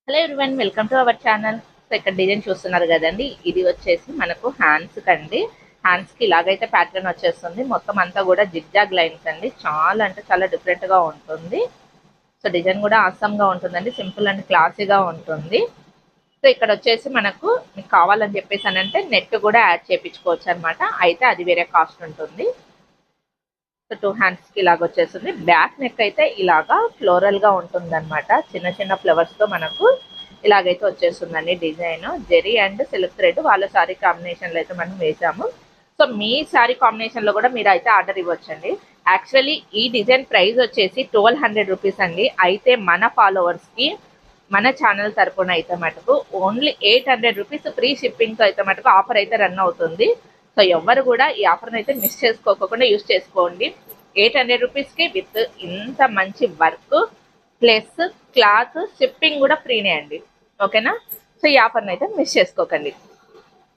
Hello everyone, welcome to our channel. So ఇక్కడ design చూస్తున్నారు కదండి, ఇది వచ్చేసి మనకు హ్యాండ్స్ కండి. హ్యాండ్స్ కి ఇలాగైతే ప్యాటర్న్ వచ్చేస్తుంది. మొత్తం అంతా కూడా జిగ్జాగ్ లైన్స్ అండి. చాలా అంటే చాలా డిఫరెంట్ గా ఉంటుంది. సో డిజైన్ కూడా ఆసమ్ గా ఉంటుందండి. సింపుల్ అండ్ క్లాసీగా ఉంటుంది. సో ఇక్కడ వచ్చేసి మనకు మీకు కావాలని చెప్పేసి అంటే నెట్ కూడా యాడ్ చేయించుకోవచ్చు అనమాట. అయితే అది వేరే కాస్ట్ ఉంటుంది. సో 2 హ్యాండ్స్ కి ఇలాగ వచ్చేస్తుంది. బ్యాక్ నెక్ అయితే ఇలాగా ఫ్లోరల్ గా ఉంటుంది అనమాట. చిన్న చిన్న ఫ్లవర్స్ తో మనకు ఇలాగైతే వచ్చేస్తుందండి design. Zari and silk thread వాళ్ళ సారీ కాంబినేషన్ లో అయితే మనం వేసాము. సో మీ సారీ కాంబినేషన్ లో కూడా మీరు అయితే ఆర్డర్ ఇవ్వచ్చండి. యాక్చువల్లీ ఈ డిజైన్ ప్రైస్ వచ్చేసి 1200 రూపీస్ అండి. అయితే మన ఫాలోవర్స్ కి మన ఛానల్ తరపున అయితే మటుకు ఓన్లీ 800 రూపీస్ ఫ్రీ షిప్పింగ్ తో అయితే మటుకు ఆఫర్ అయితే రన్ అవుతుంది. సో ఎవరు కూడా ఈ ఆఫర్ని అయితే మిస్ చేసుకోకుండా యూస్ చేసుకోండి. 800 రూపీస్కి విత్ ఇంత మంచి వర్క్ ప్లస్ క్లాత్ షిప్పింగ్ కూడా ఫ్రీనే అండి. ఓకేనా? సో ఈ ఆఫర్ని అయితే మిస్ చేసుకోకండి.